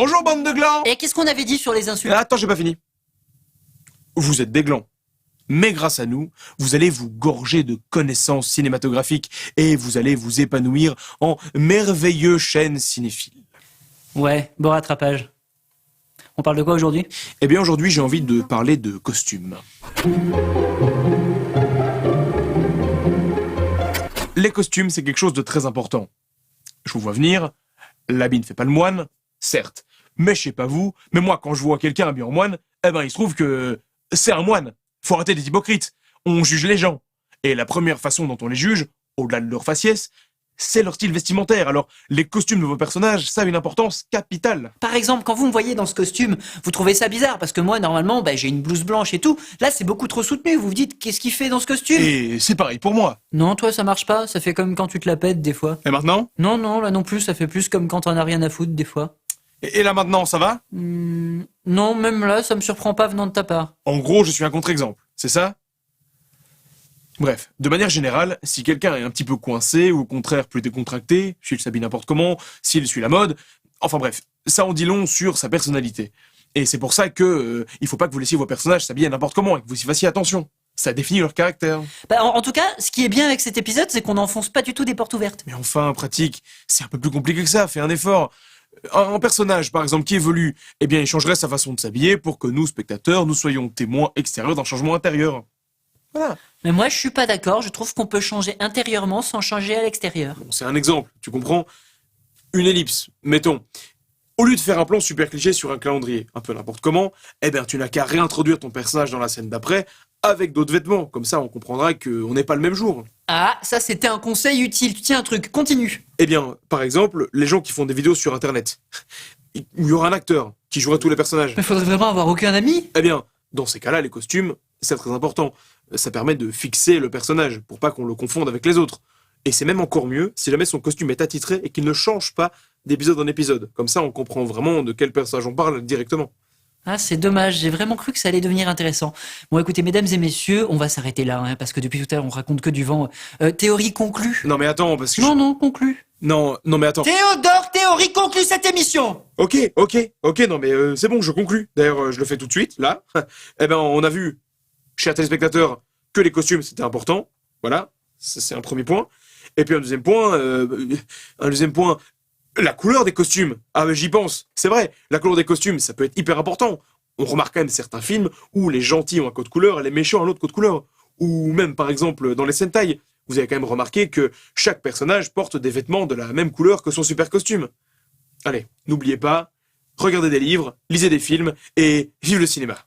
Bonjour bande de glands. Et qu'est-ce qu'on avait dit sur les insultes? Attends, j'ai pas fini. Vous êtes des glands. Mais grâce à nous, vous allez vous gorger de connaissances cinématographiques et vous allez vous épanouir en merveilleux chaînes cinéphiles. Ouais, beau rattrapage. On parle de quoi aujourd'hui? Eh bien aujourd'hui, j'ai envie de parler de costumes. Les costumes, c'est quelque chose de très important. Je vous vois venir, l'habit ne fait pas le moine, certes. Mais je sais pas vous, mais moi quand je vois quelqu'un habillé en moine, eh ben il se trouve que c'est un moine. Faut arrêter d'être hypocrite. On juge les gens. Et la première façon dont on les juge, au-delà de leur faciès, c'est leur style vestimentaire. Alors, les costumes de vos personnages, ça a une importance capitale. Par exemple, quand vous me voyez dans ce costume, vous trouvez ça bizarre parce que moi, normalement, j'ai une blouse blanche et tout. Là, c'est beaucoup trop soutenu. Vous vous dites, qu'est-ce qu'il fait dans ce costume? Et c'est pareil pour moi. Non, toi, ça marche pas. Ça fait comme quand tu te la pètes des fois. Et maintenant? Non, là non plus, ça fait plus comme quand t'en as rien à foutre des fois. Et là maintenant, ça va? Non, même là, ça me surprend pas venant de ta part. En gros, je suis un contre-exemple, c'est ça? Bref, de manière générale, si quelqu'un est un petit peu coincé ou au contraire plus décontracté, s'il s'habille n'importe comment, s'il suit la mode, enfin bref, ça en dit long sur sa personnalité. Et c'est pour ça que il faut pas que vous laissiez vos personnages s'habiller n'importe comment et que vous y fassiez attention. Ça définit leur caractère. En tout cas, ce qui est bien avec cet épisode, c'est qu'on n'enfonce pas du tout des portes ouvertes. Mais enfin, pratique, c'est un peu plus compliqué que ça, fais un effort. Un personnage, par exemple, qui évolue, eh bien, il changerait sa façon de s'habiller pour que nous, spectateurs, nous soyons témoins extérieurs d'un changement intérieur. Voilà. Mais moi, je suis pas d'accord. Je trouve qu'on peut changer intérieurement sans changer à l'extérieur. Bon, c'est un exemple, tu comprends? Une ellipse, mettons. Au lieu de faire un plan super cliché sur un calendrier, un peu n'importe comment, eh ben, tu n'as qu'à réintroduire ton personnage dans la scène d'après avec d'autres vêtements. Comme ça, on comprendra qu'on n'est pas le même jour. Ah, ça c'était un conseil utile. Tu tiens un truc, continue. Eh bien, par exemple, les gens qui font des vidéos sur Internet. Il y aura un acteur qui jouera tous les personnages. Mais faudrait vraiment avoir aucun ami. Eh bien, dans ces cas-là, les costumes, c'est très important. Ça permet de fixer le personnage pour pas qu'on le confonde avec les autres. Et c'est même encore mieux si jamais son costume est attitré et qu'il ne change pas d'épisode en épisode. Comme ça, on comprend vraiment de quel personnage on parle directement. Ah, c'est dommage, j'ai vraiment cru que ça allait devenir intéressant. Bon, écoutez, mesdames et messieurs, on va s'arrêter là, hein, parce que depuis tout à l'heure, on raconte que du vent. Théorie conclue. Non mais attends, parce que... Non, conclue. Non mais attends. Théodore, théorie conclue cette émission. Ok, non mais c'est bon, je conclus. D'ailleurs, je le fais tout de suite, là. Eh ben, on a vu, chers téléspectateurs, que les costumes, c'était important. Voilà, ça, c'est un premier point. Et puis un deuxième point, la couleur des costumes. Ah mais j'y pense, c'est vrai, la couleur des costumes, ça peut être hyper important. On remarque quand même certains films où les gentils ont un code couleur et les méchants un autre code couleur. Ou même, par exemple, dans les Sentai, vous avez quand même remarqué que chaque personnage porte des vêtements de la même couleur que son super costume. Allez, n'oubliez pas, regardez des livres, lisez des films et vive le cinéma.